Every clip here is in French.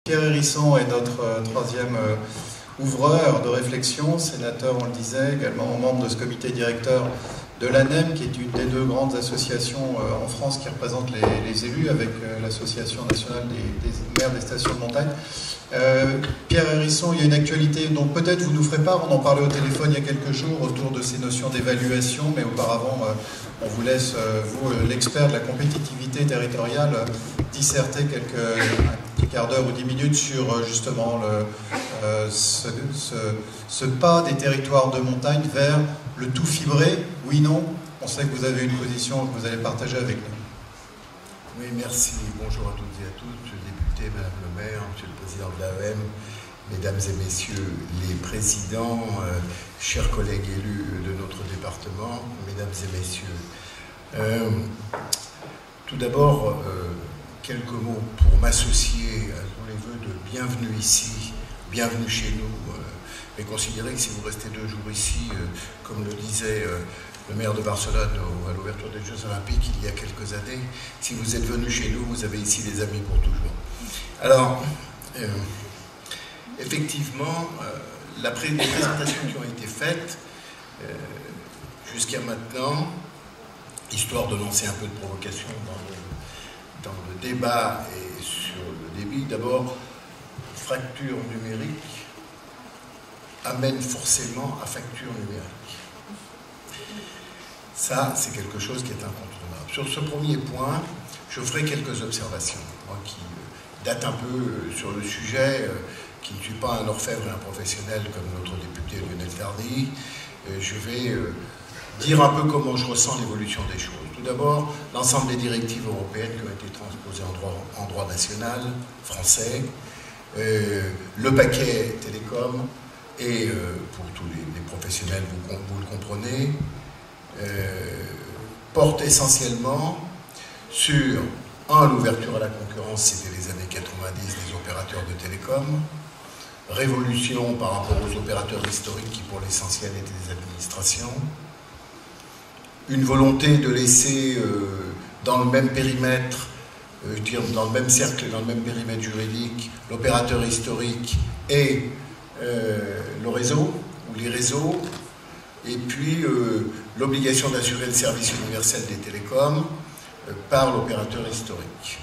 Pierre Hérisson est notre troisième ouvreur de réflexion, sénateur, on le disait, également membre de ce comité directeur de l'ANEM, qui est une des deux grandes associations en France qui représente les élus, avec l'Association nationale des maires des stations de montagne. Pierre Hérisson, il y a une actualité dont peut-être vous nous ferez part, on en parlait au téléphone il y a quelques jours autour de ces notions d'évaluation, mais auparavant, on vous laisse, vous, l'expert de la compétitivité territoriale, disserter un quart d'heure ou 10 minutes sur justement ce pas des territoires de montagne vers le tout fibré. Oui, non, on sait que vous avez une position que vous allez partager avec nous. Oui, merci. Bonjour à toutes et à tous, monsieur le député, madame le maire, monsieur le président de l'AEM, mesdames et messieurs les présidents, chers collègues élus de notre département, mesdames et messieurs. Tout d'abord, quelques mots pour m'associer à tous les vœux de bienvenue ici, bienvenue chez nous, et considérer que si vous restez 2 jours ici, comme le disait le maire de Barcelone à l'ouverture des Jeux Olympiques il y a quelques années, si vous êtes venu chez nous, vous avez ici des amis pour toujours. Alors, effectivement, les présentations qui ont été faites jusqu'à maintenant, histoire de lancer un peu de provocation dans le débat et sur le débit, d'abord, fracture numérique amène forcément à facture numérique. Ça, c'est quelque chose qui est incontournable. Sur ce premier point, je ferai quelques observations, moi qui date un peu sur le sujet, qui ne suis pas un orfèvre et un professionnel comme notre député Lionel Tardy. Je vais dire un peu comment je ressens l'évolution des choses. Tout d'abord, l'ensemble des directives européennes qui ont été transposées en droit national, français, le paquet télécom, et pour tous les professionnels, vous le comprenez, porte essentiellement sur, l'ouverture à la concurrence, c'était les années 90 des opérateurs de télécom, révolution par rapport aux opérateurs historiques qui pour l'essentiel étaient des administrations, une volonté de laisser dans le même périmètre, dans le même cercle, dans le même périmètre juridique, l'opérateur historique et le réseau, ou les réseaux, et puis l'obligation d'assurer le service universel des télécoms par l'opérateur historique.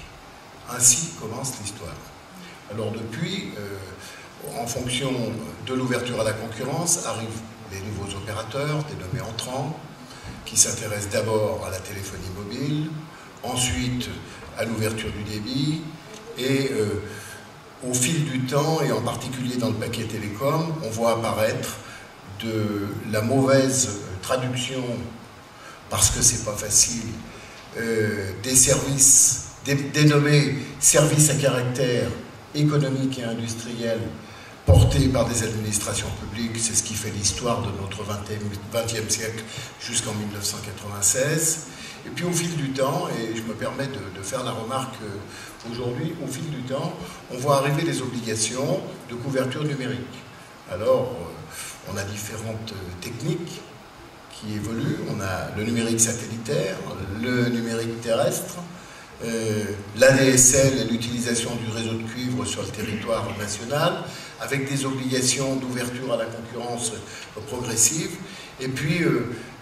Ainsi commence l'histoire. Alors depuis, en fonction de l'ouverture à la concurrence, arrivent les nouveaux opérateurs, dénommés entrants, qui s'intéressent d'abord à la téléphonie mobile, ensuite à l'ouverture du débit, et au fil du temps, et en particulier dans le paquet télécom, on voit apparaître de la mauvaise traduction, parce que c'est pas facile, des services dénommés services à caractère économique et industriel portés par des administrations publiques. C'est ce qui fait l'histoire de notre 20e siècle jusqu'en 1996. Et puis au fil du temps, et je me permets de faire la remarque aujourd'hui, au fil du temps, on voit arriver des obligations de couverture numérique. Alors, on a différentes techniques qui évoluent. On a le numérique satellitaire, le numérique terrestre, l'ADSL et l'utilisation du réseau de cuivre sur le territoire national, avec des obligations d'ouverture à la concurrence progressive, et puis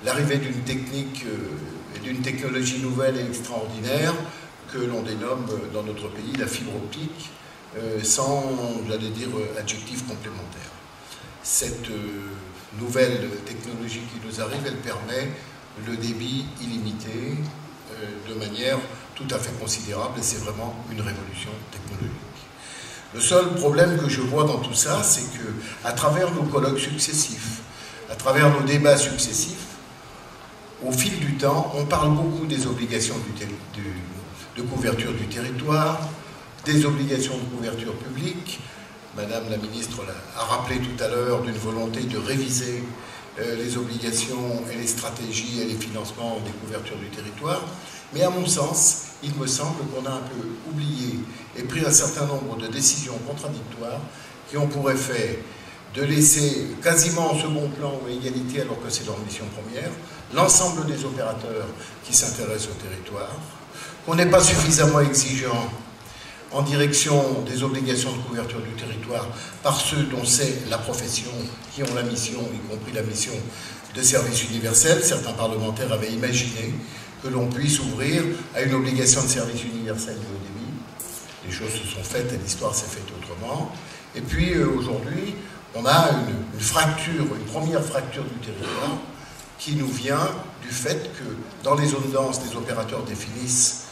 l'arrivée d'une technique d'une technologie nouvelle et extraordinaire que l'on dénomme dans notre pays la fibre optique, sans, j'allais dire, adjectif complémentaire. Cette nouvelle technologie qui nous arrive, elle permet le débit illimité de manière tout à fait considérable, et c'est vraiment une révolution technologique. Le seul problème que je vois dans tout ça, c'est que à travers nos colloques successifs, à travers nos débats successifs, au fil du temps, on parle beaucoup des obligations de couverture du territoire, des obligations de couverture publique. Madame la ministre a rappelé tout à l'heure d'une volonté de réviser les obligations et les stratégies et les financements des couvertures du territoire. Mais à mon sens, il me semble qu'on a un peu oublié et pris un certain nombre de décisions contradictoires qui ont pour effet de laisser quasiment en second plan ou à égalité, alors que c'est leur mission première, l'ensemble des opérateurs qui s'intéressent au territoire, qu'on n'est pas suffisamment exigeant en direction des obligations de couverture du territoire par ceux dont c'est la profession, qui ont la mission, y compris la mission de service universel. Certains parlementaires avaient imaginé que l'on puisse ouvrir à une obligation de service universel de haut débit. Les choses se sont faites et l'histoire s'est faite autrement. Et puis aujourd'hui, on a une fracture, une première fracture du territoire qui nous vient du fait que dans les zones denses, les opérateurs définissent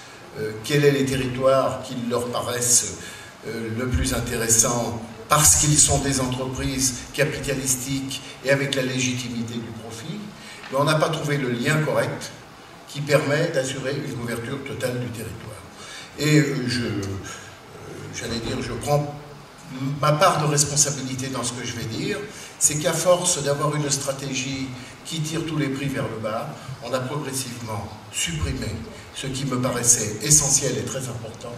quels sont les territoires qui leur paraissent le plus intéressants parce qu'ils sont des entreprises capitalistiques et avec la légitimité du profit. Mais on n'a pas trouvé le lien correct qui permet d'assurer une couverture totale du territoire. Et j'allais dire, je prends ma part de responsabilité dans ce que je vais dire, c'est qu'à force d'avoir une stratégie qui tire tous les prix vers le bas, on a progressivement supprimé ce qui me paraissait essentiel et très important,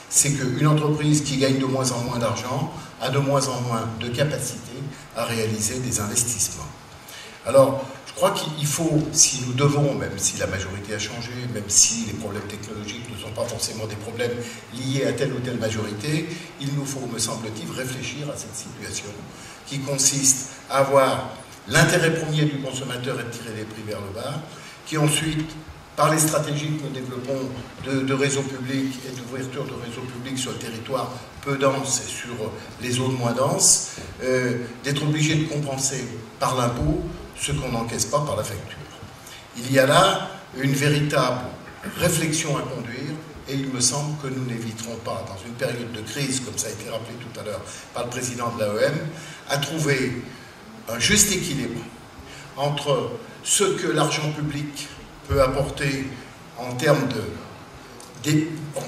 c'est qu'une entreprise qui gagne de moins en moins d'argent a de moins en moins de capacité à réaliser des investissements. Alors, je crois qu'il faut, si nous devons, même si la majorité a changé, même si les problèmes technologiques ne sont pas forcément des problèmes liés à telle ou telle majorité, il nous faut, me semble-t-il, réfléchir à cette situation qui consiste à avoir l'intérêt premier du consommateur et de tirer les prix vers le bas, qui ensuite, par les stratégies que nous développons de réseaux publics et d'ouverture de réseaux publics sur le territoire peu dense et sur les zones moins denses, d'être obligé de compenser par l'impôt ce qu'on n'encaisse pas par la facture. Il y a là une véritable réflexion à conduire et il me semble que nous n'éviterons pas, dans une période de crise, comme ça a été rappelé tout à l'heure par le président de l'AEM, à trouver un juste équilibre entre ce que l'argent public peut apporter en termes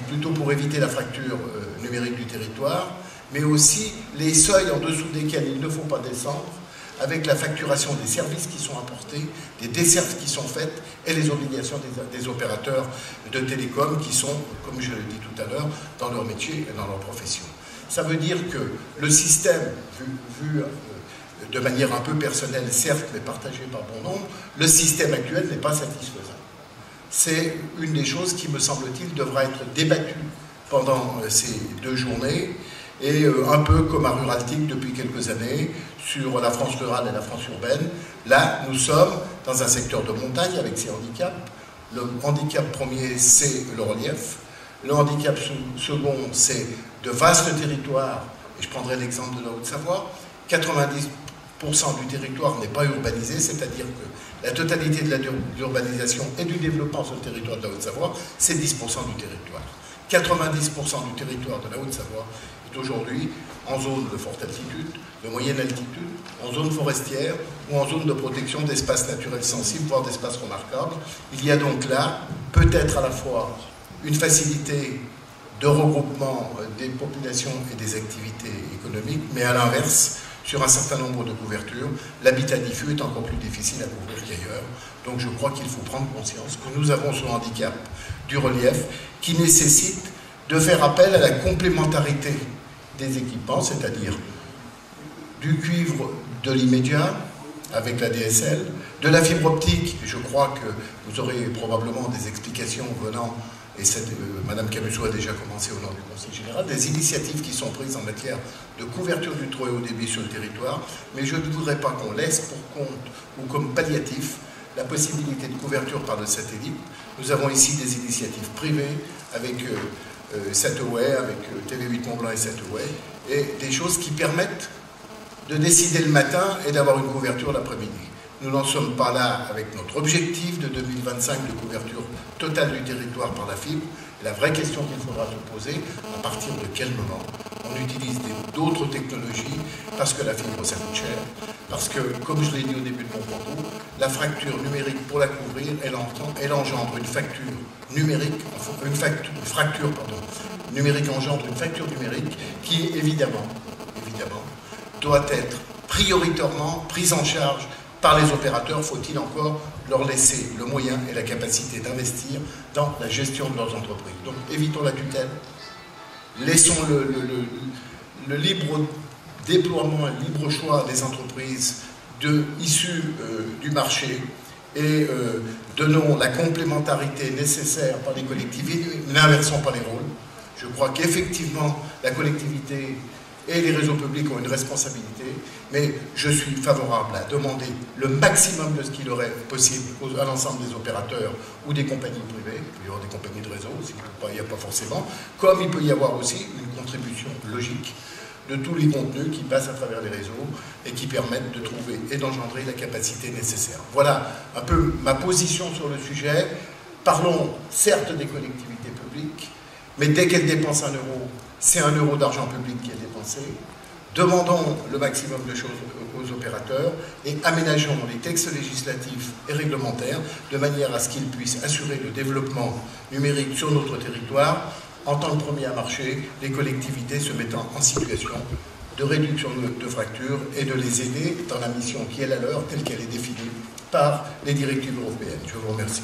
plutôt pour éviter la fracture numérique du territoire, mais aussi les seuils en dessous desquels il ne faut pas descendre, avec la facturation des services qui sont apportés, des dessertes qui sont faites et les obligations des opérateurs de télécom qui sont, comme je l'ai dit tout à l'heure, dans leur métier et dans leur profession. Ça veut dire que le système, vu de manière un peu personnelle, certes, mais partagée par bon nombre, le système actuel n'est pas satisfaisant. C'est une des choses qui, me semble-t-il, devra être débattue pendant ces 2 journées, et un peu comme à Ruraltic depuis quelques années, sur la France rurale et la France urbaine. Là, nous sommes dans un secteur de montagne avec ses handicaps. Le handicap premier, c'est le relief. Le handicap second, c'est de vastes territoires, et je prendrai l'exemple de la Haute-Savoie. 90% du territoire n'est pas urbanisé, c'est-à-dire que la totalité de l'urbanisation et du développement sur le territoire de la Haute-Savoie, c'est 10% du territoire. 90% du territoire de la Haute-Savoie est aujourd'hui en zone de forte altitude, de moyenne altitude, en zone forestière ou en zone de protection d'espaces naturels sensibles, voire d'espaces remarquables. Il y a donc là, peut-être à la fois, une facilité de regroupement des populations et des activités économiques, mais à l'inverse, sur un certain nombre de couvertures, l'habitat diffus est encore plus difficile à couvrir qu'ailleurs. Donc je crois qu'il faut prendre conscience que nous avons ce handicap du relief qui nécessite de faire appel à la complémentarité des équipements, c'est-à-dire du cuivre de l'immédiat avec la DSL, de la fibre optique. Je crois que vous aurez probablement des explications venant, et Madame Camusot a déjà commencé au nom du Conseil général, des initiatives qui sont prises en matière de couverture du très haut débit sur le territoire, mais je ne voudrais pas qu'on laisse pour compte ou comme palliatif la possibilité de couverture par le satellite. Nous avons ici des initiatives privées avec Satoway, avec TV8 Mont-Blanc et Satoway, et des choses qui permettent de décider le matin et d'avoir une couverture l'après-midi. Nous n'en sommes pas là avec notre objectif de 2025 de couverture totale du territoire par la fibre. Et la vraie question qu'il faudra se poser, à partir de quel moment on utilise d'autres technologies, parce que la fibre ça coûte cher, parce que, comme je l'ai dit au début de mon propos, la fracture numérique pour la couvrir, elle engendre une facture numérique, une fracture numérique engendre une facture numérique qui, évidemment, doit être prioritairement prise en charge par les opérateurs. Faut-il encore leur laisser le moyen et la capacité d'investir dans la gestion de leurs entreprises. Donc évitons la tutelle, laissons le libre déploiement et le libre choix des entreprises issues du marché et donnons la complémentarité nécessaire par les collectivités, n'inversons pas les rôles. Je crois qu'effectivement, la collectivité et les réseaux publics ont une responsabilité, mais je suis favorable à demander le maximum de ce qu'il aurait possible à l'ensemble des opérateurs ou des compagnies privées. Il peut y avoir des compagnies de réseau, il n'y a pas forcément, comme il peut y avoir aussi une contribution logique de tous les contenus qui passent à travers les réseaux et qui permettent de trouver et d'engendrer la capacité nécessaire. Voilà un peu ma position sur le sujet. Parlons certes des collectivités publiques, mais dès qu'elles dépensent 1 euro, c'est 1 euro d'argent public qui est dépensé. Demandons le maximum de choses aux opérateurs et aménageons les textes législatifs et réglementaires de manière à ce qu'ils puissent assurer le développement numérique sur notre territoire. En tant que premier à marcher, les collectivités se mettant en situation de réduction de fractures et de les aider dans la mission qui est la leur, telle qu'elle est définie par les directives européennes. Je vous remercie.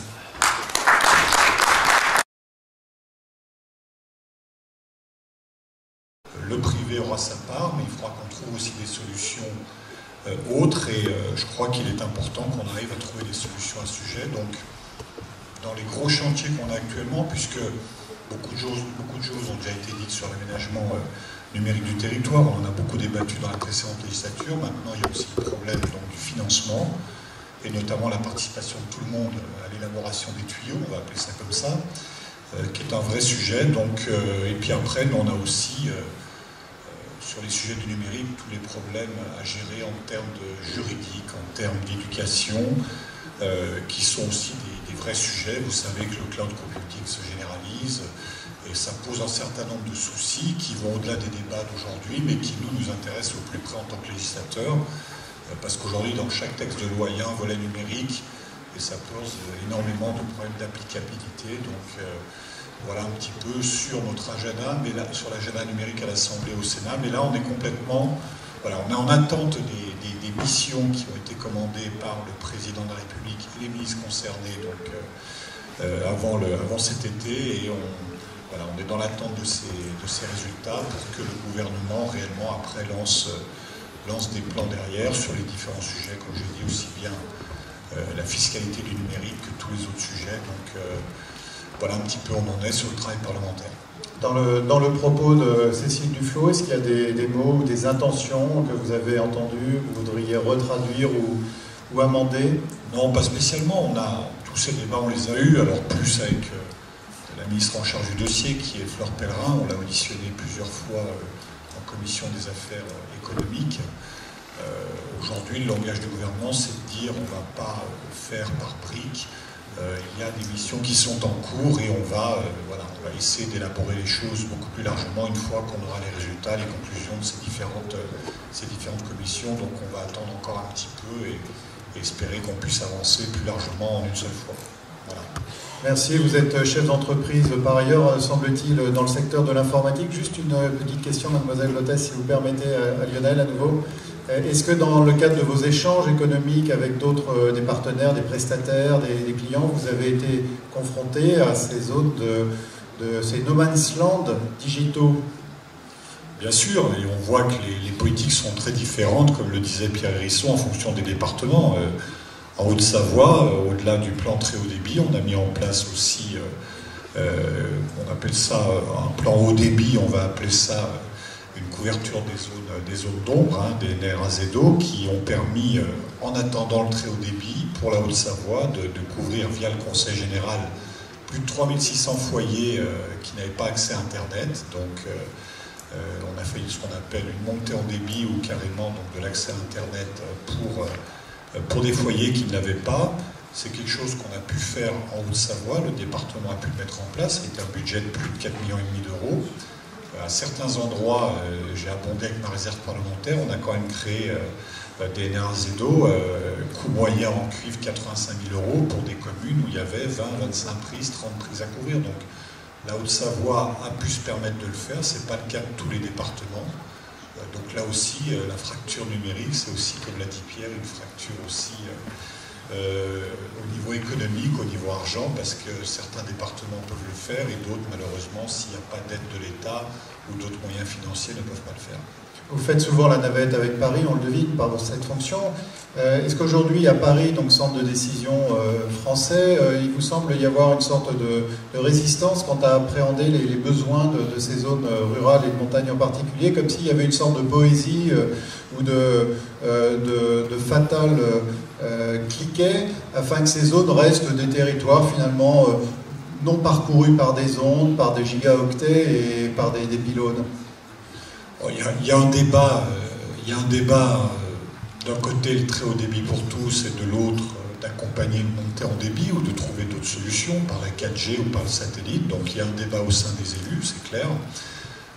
Le privé aura sa part, mais il faudra qu'on trouve aussi des solutions autres, et je crois qu'il est important qu'on arrive à trouver des solutions à ce sujet. Donc, dans les gros chantiers qu'on a actuellement, puisque beaucoup de choses ont déjà été dites sur l'aménagement numérique du territoire, on en a beaucoup débattu dans la précédente législature. Maintenant, il y a aussi le problème donc, du financement, et notamment la participation de tout le monde à l'élaboration des tuyaux, on va appeler ça comme ça, qui est un vrai sujet. Donc, et puis après, nous, on a aussi sur les sujets du numérique tous les problèmes à gérer en termes de juridique, en termes d'éducation, qui sont aussi des vrais sujets. Vous savez que le cloud computing se généralise et ça pose un certain nombre de soucis qui vont au-delà des débats d'aujourd'hui, mais qui nous intéressent au plus près en tant que législateurs, parce qu'aujourd'hui, dans chaque texte de loi, il y a un volet numérique et ça pose énormément de problèmes d'applicabilité. Donc, voilà un petit peu sur notre agenda, mais là, sur l'agenda numérique à l'Assemblée au Sénat. Mais là, on est complètement, voilà, on est en attente des missions qui ont été commandées par le président de la République et les ministres concernés donc, avant cet été, et on est dans l'attente de ces résultats pour que le gouvernement réellement après lance des plans derrière sur les différents sujets, comme j'ai dit, aussi bien la fiscalité du numérique que tous les autres sujets. Donc, voilà un petit peu où on en est sur le travail parlementaire. Dans le propos de Cécile Duflot, est-ce qu'il y a des mots ou des intentions que vous avez entendues, que vous voudriez retraduire ou amender? Non, pas spécialement. Tous ces débats, on les a eus, alors plus avec la ministre en charge du dossier, qui est Fleur Pellerin. On l'a auditionné plusieurs fois en commission des affaires économiques. Aujourd'hui, le langage du gouvernement, c'est de dire on ne va pas faire par briques. Il y a des missions qui sont en cours et on va essayer d'élaborer les choses beaucoup plus largement une fois qu'on aura les résultats, les conclusions de ces différentes commissions. Donc on va attendre encore un petit peu et espérer qu'on puisse avancer plus largement en une seule fois. Voilà. Merci, vous êtes chef d'entreprise par ailleurs, semble-t-il, dans le secteur de l'informatique. Juste une petite question, mademoiselle Lotès, si vous permettez, à Lionel à nouveau. Est-ce que dans le cadre de vos échanges économiques avec d'autres, des partenaires, des prestataires, des clients, vous avez été confronté à ces zones de ces no man's land digitaux? Bien sûr, et on voit que les politiques sont très différentes, comme le disait Pierre Hérisson, en fonction des départements. En Haute-Savoie, au-delà du plan très haut débit, on a mis en place aussi, on appelle ça un plan haut débit, on va appeler ça une couverture des zones d'ombre, des NRAZO, qui ont permis, en attendant le très haut débit, pour la Haute-Savoie, de couvrir via le Conseil général plus de 3600 foyers qui n'avaient pas accès à Internet. Donc on a fait ce qu'on appelle une montée en débit ou carrément donc, de l'accès à Internet pour des foyers qui ne l'avaient pas. C'est quelque chose qu'on a pu faire en Haute-Savoie, le département a pu le mettre en place, c'était un budget de plus de 4,5 millions d'euros. À certains endroits, j'ai abondé avec ma réserve parlementaire, on a quand même créé des NRAZO, coût moyen en cuivre 85 000 euros pour des communes où il y avait 20, 25 prises, 30 prises à couvrir. Donc la Haute-Savoie a pu se permettre de le faire, ce n'est pas le cas de tous les départements. Donc là aussi, la fracture numérique, c'est aussi, comme l'a dit Pierre, une fracture aussi au niveau économique, au niveau argent, parce que certains départements peuvent le faire et d'autres, malheureusement, s'il n'y a pas d'aide de l'État ou d'autres moyens financiers, ne peuvent pas le faire. Vous faites souvent la navette avec Paris, on le devine par cette fonction. Est-ce qu'aujourd'hui, à Paris, donc centre de décision français, il vous semble y avoir une sorte de résistance quant à appréhender les besoins de ces zones rurales et de montagne en particulier, comme s'il y avait une sorte de poésie ou de fatal cliquet, afin que ces zones restent des territoires finalement non parcourus par des ondes, par des gigaoctets et par des pylônes? Il y a un débat, d'un côté le très haut débit pour tous et de l'autre d'accompagner une montée en débit ou de trouver d'autres solutions par la 4G ou par le satellite. Donc il y a un débat au sein des élus, c'est clair.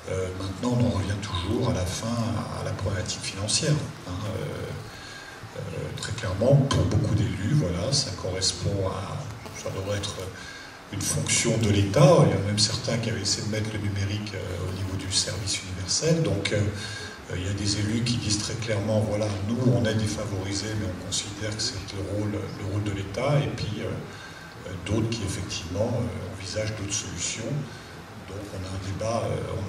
Maintenant on en revient toujours à la fin à la problématique financière. Très clairement, pour beaucoup d'élus, voilà, ça devrait être une fonction de l'État. Il y a même certains qui avaient essayé de mettre le numérique au niveau du service universel. Donc il y a des élus qui disent très clairement, voilà, nous on est défavorisés, mais on considère que c'est le rôle de l'État. Et puis d'autres qui effectivement envisagent d'autres solutions. Donc on a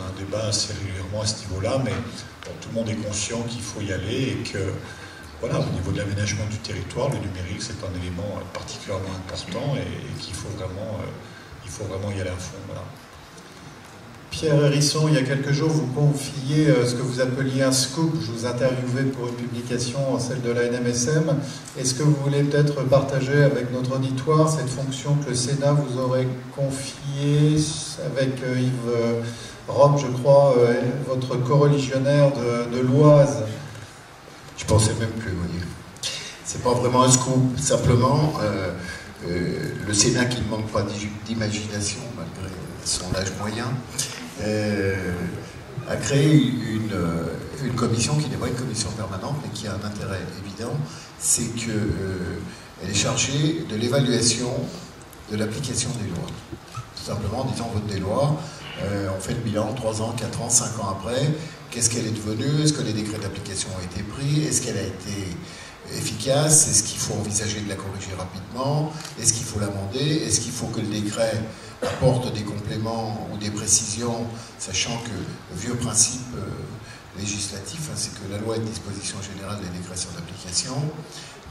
un débat assez régulièrement à ce niveau-là, mais bon, tout le monde est conscient qu'il faut y aller et que voilà, au niveau de l'aménagement du territoire, le numérique c'est un élément particulièrement important et qu'il faut vraiment y aller à fond. Voilà. Pierre Hérisson, il y a quelques jours, vous confiez ce que vous appeliez un scoop. Je vous interviewais pour une publication, celle de la NMSM. Est-ce que vous voulez peut-être partager avec notre auditoire cette fonction que le Sénat vous aurait confiée avec Yves Rome, je crois, votre coreligionnaire de l'Oise? Je pensais même plus, vous voyez. C'est pas vraiment un scoop, simplement le Sénat qui ne manque pas d'imagination malgré son âge moyen a créé une commission qui n'est pas une commission permanente mais qui a un intérêt évident, c'est qu'elle est chargée de l'évaluation de l'application des lois. Tout simplement en disant on vote des lois, on fait le bilan 3 ans, 4 ans, 5 ans après, qu'est-ce qu'elle est devenue, est-ce que les décrets d'application ont été pris, est-ce qu'elle a été efficace, est-ce qu'il faut envisager de la corriger rapidement, est-ce qu'il faut l'amender, est-ce qu'il faut que le décret apporte des compléments ou des précisions, sachant que le vieux principe législatif, c'est que la loi est de disposition générale, les décrets sont d'application.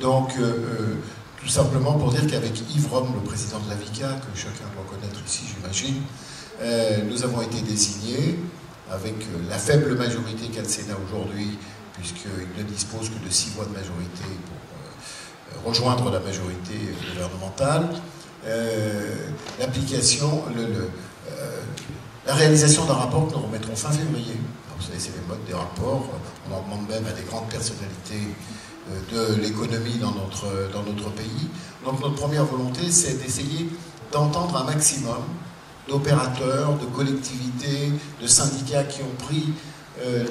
Donc, tout simplement pour dire qu'avec Yves Rome, le président de la VICA, que chacun doit connaître ici, j'imagine, nous avons été désignés avec la faible majorité qu'a le Sénat aujourd'hui, puisqu'il ne dispose que de 6 voix de majorité pour rejoindre la majorité gouvernementale. L'application, la réalisation d'un rapport que nous remettrons fin février. Alors, vous savez, c'est les modes des rapports. On en demande même à des grandes personnalités de l'économie dans notre pays. Donc notre première volonté, c'est d'essayer d'entendre un maximum d'opérateurs, de collectivités, de syndicats qui ont pris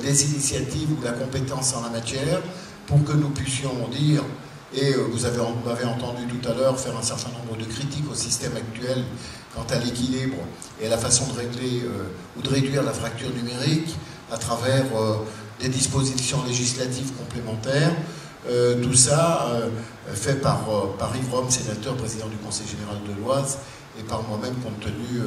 des initiatives ou la compétence en la matière pour que nous puissions dire, et vous m'avez entendu tout à l'heure faire un certain nombre de critiques au système actuel quant à l'équilibre et à la façon de régler ou de réduire la fracture numérique à travers des dispositions législatives complémentaires. Tout ça fait par Yves Rome, sénateur, président du Conseil général de l'Oise, et par moi-même, compte tenu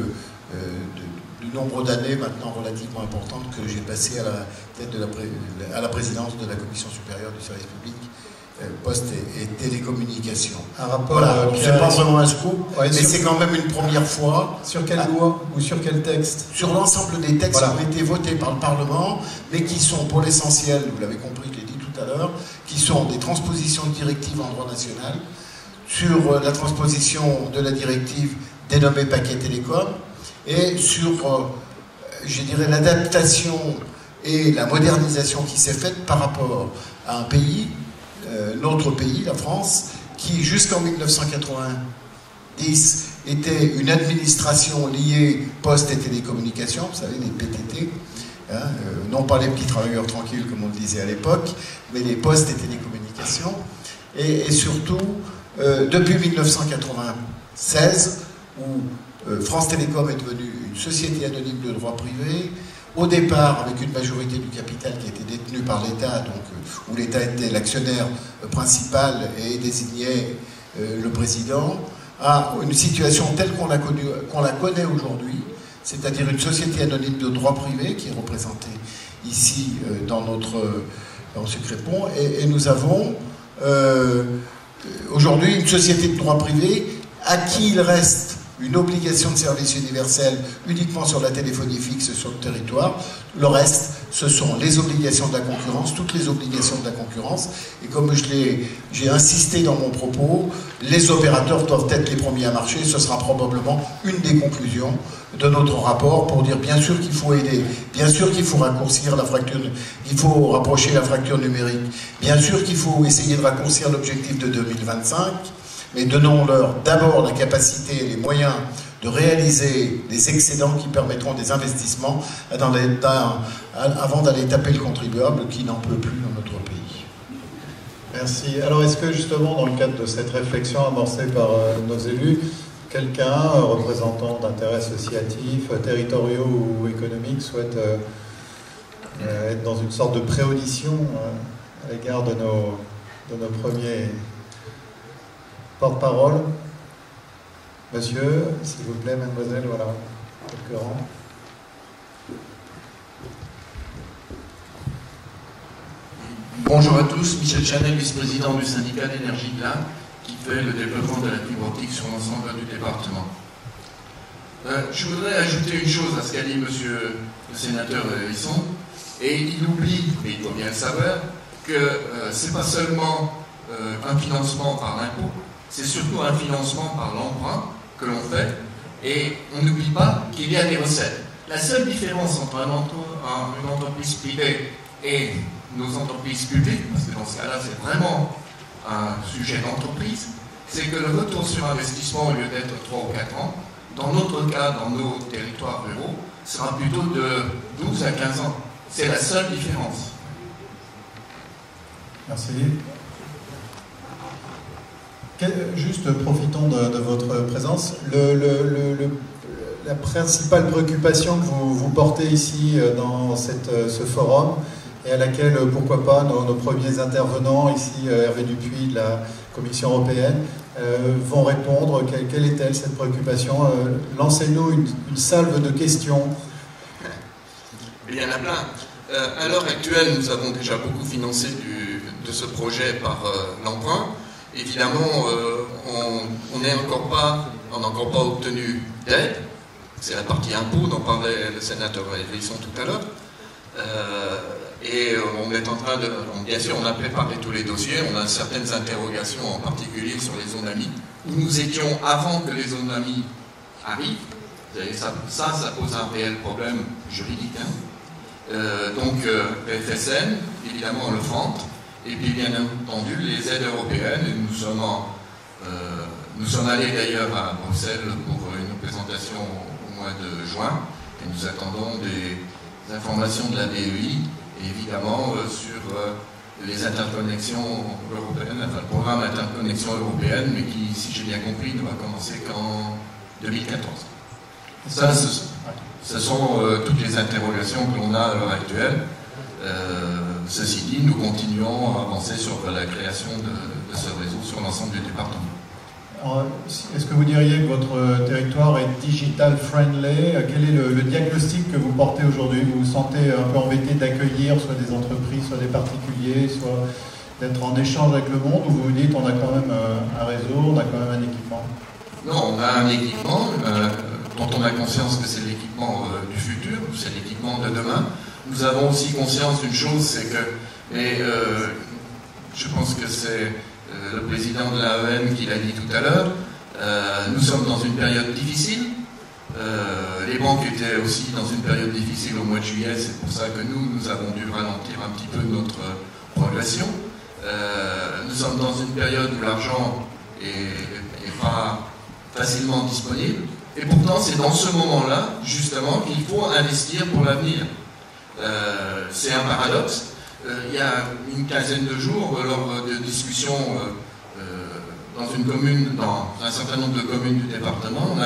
du nombre d'années maintenant relativement importantes que j'ai passé à la tête à la présidence de la Commission supérieure du service public, poste et télécommunications. Un rapport, voilà, c'est pas vraiment un scoop, ouais, mais c'est quand même une première fois. Sur quelle loi ou sur quel texte? Sur l'ensemble des textes voilà, qui ont été votés par le Parlement, mais qui sont pour l'essentiel, vous l'avez compris, je l'ai dit tout à l'heure, qui sont des transpositions de directives en droit national, sur la transposition de la directive dénommée paquet télécom, et sur, je dirais, l'adaptation et la modernisation qui s'est faite par rapport à un pays, notre pays, la France, qui jusqu'en 1990 était une administration liée poste et télécommunications, vous savez, les PTT, hein, non pas les petits travailleurs tranquilles comme on le disait à l'époque, mais les postes et télécommunications, et surtout, depuis 1996, où France Télécom est devenue une société anonyme de droit privé, au départ avec une majorité du capital qui était détenue par l'État, donc où l'État était l'actionnaire principal et désignait le président, à une situation telle qu'on la connaît aujourd'hui, c'est-à-dire une société anonyme de droit privé qui est représentée ici dans ce Crépon, et nous avons aujourd'hui une société de droit privé à qui il reste une obligation de service universel uniquement sur la téléphonie fixe sur le territoire. Le reste, ce sont les obligations de la concurrence, toutes les obligations de la concurrence. Et comme j'ai insisté dans mon propos, les opérateurs doivent être les premiers à marcher. Ce sera probablement une des conclusions de notre rapport pour dire bien sûr qu'il faut aider, bien sûr qu'il faut raccourcir la fracture, il faut rapprocher la fracture numérique, bien sûr qu'il faut essayer de raccourcir l'objectif de 2025, mais donnons-leur d'abord la capacité et les moyens de réaliser des excédents qui permettront des investissements avant d'aller taper le contribuable qui n'en peut plus dans notre pays. Merci. Alors est-ce que justement dans le cadre de cette réflexion amorcée par nos élus, quelqu'un, représentant d'intérêts associatifs, territoriaux ou économiques, souhaite être dans une sorte de préaudition à l'égard de nos premiers porte-parole? Monsieur, s'il vous plaît, mademoiselle, voilà, quelques rangs. Bonjour à tous, Michel Chanel, vice-président du syndicat d'énergie de l'Ain, qui fait le développement de la fibre optique sur l'ensemble du département. Je voudrais ajouter une chose à ce qu'a dit monsieur le sénateur Hérisson, et il oublie, mais il faut bien le savoir, que c'est pas seulement un financement par l'impôt, c'est surtout un financement par l'emprunt que l'on fait, et on n'oublie pas qu'il y a des recettes. La seule différence entre une entreprise privée et nos entreprises publiques, parce que dans ce cas-là c'est vraiment un sujet d'entreprise, c'est que le retour sur investissement, au lieu d'être 3 ou 4 ans, dans notre cas, dans nos territoires ruraux, sera plutôt de 12 à 15 ans. C'est la seule différence. Merci. Juste profitons de votre présence. La principale préoccupation que vous portez ici dans ce forum, et à laquelle, pourquoi pas, nos premiers intervenants, ici Hervé Dupuis de la Commission européenne, vont répondre. Quelle est-elle, cette préoccupation? Lancez-nous une salve de questions. Il y en a plein. À l'heure actuelle, nous avons déjà beaucoup financé de ce projet par l'emprunt. Évidemment, on n'a encore pas obtenu d'aide. C'est la partie impôt dont parlait le sénateur Hérisson tout à l'heure. Et on est en train de... Bien sûr, on a préparé tous les dossiers, on a certaines interrogations, en particulier sur les zones AMI, où nous étions avant que les zones AMI arrivent. Ça pose un réel problème juridique. Donc, FSN, évidemment, le FRANT, et puis bien entendu les aides européennes. Et nous sommes allés d'ailleurs à Bruxelles pour une présentation au mois de juin, et nous attendons des informations de la DEI, et évidemment sur les interconnexions européennes, enfin le programme d'interconnexion européenne, mais qui, si j'ai bien compris, ne va commencer qu'en 2014. Ça, ce sont toutes les interrogations que l'on a à l'heure actuelle. Ceci dit, nous continuons à avancer sur la création de ce réseau sur l'ensemble du département. Est-ce que vous diriez que votre territoire est digital friendly? Quel est le diagnostic que vous portez aujourd'hui? Vous vous sentez un peu embêté d'accueillir soit des entreprises, soit des particuliers, soit d'être en échange avec le monde, ou vous vous dites on a quand même un réseau, on a quand même un équipement? Non, on a un équipement dont on a conscience que c'est l'équipement du futur, c'est l'équipement de demain. Nous avons aussi conscience d'une chose, c'est que, et je pense que c'est le président de l'AEM qui l'a dit tout à l'heure, nous sommes dans une période difficile. Les banques étaient aussi dans une période difficile au mois de juillet, c'est pour ça que nous avons dû ralentir un petit peu notre progression. Nous sommes dans une période où l'argent est pas facilement disponible, et pourtant c'est dans ce moment-là, justement, qu'il faut investir pour l'avenir. C'est un paradoxe. Il y a une quinzaine de jours, lors de discussions dans une commune, dans un certain nombre de communes du département, on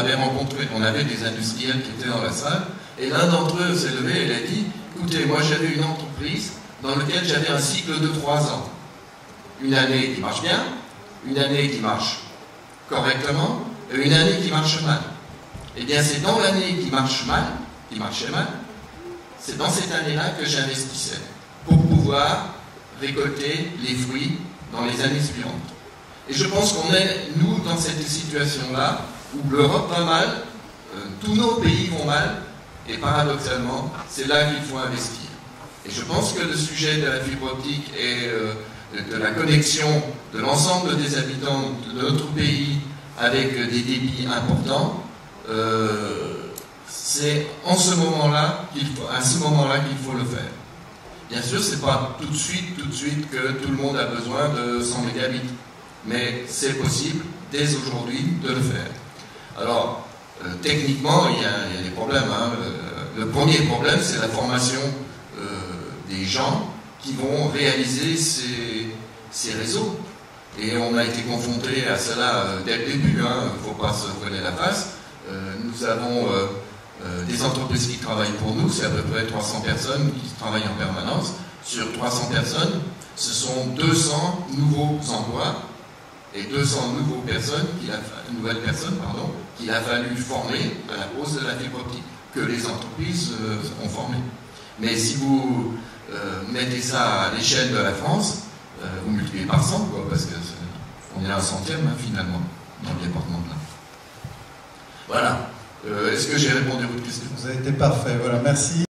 avait des industriels qui étaient dans la salle, et l'un d'entre eux s'est levé et il a dit: écoutez, moi j'avais une entreprise dans laquelle j'avais un cycle de 3 ans. Une année qui marche bien, une année qui marche correctement, et une année qui marche mal. Eh bien, c'est dans l'année qui marche mal, qui marchait mal, c'est dans cette année-là que j'investissais pour pouvoir récolter les fruits dans les années suivantes. Et je pense qu'on est, nous, dans cette situation-là, où l'Europe va mal, tous nos pays vont mal, et paradoxalement, c'est là qu'il faut investir. Et je pense que le sujet de la fibre optique et de la connexion de l'ensemble des habitants de notre pays avec des débits importants, c'est à ce moment-là qu'il faut le faire. Bien sûr, ce n'est pas tout de suite que tout le monde a besoin de 100 mégabits, mais c'est possible dès aujourd'hui de le faire. Alors, techniquement, il y a des problèmes. Hein. Le premier problème, c'est la formation des gens qui vont réaliser ces réseaux. Et on a été confronté à cela dès le début, il ne faut pas se voiler la face. Nous avons des entreprises qui travaillent pour nous, c'est à peu près 300 personnes qui travaillent en permanence. Sur 300 personnes, ce sont 200 nouveaux emplois et 200 nouvelles personnes qu'il a fallu former à la cause de la fibre optique, que les entreprises ont formé. Mais si vous mettez ça à l'échelle de la France, vous multipliez par 100, quoi, parce qu'on est à un centième, finalement, dans le département de là. Voilà. Est-ce que j'ai répondu à votre question? Vous avez été parfait, voilà, merci.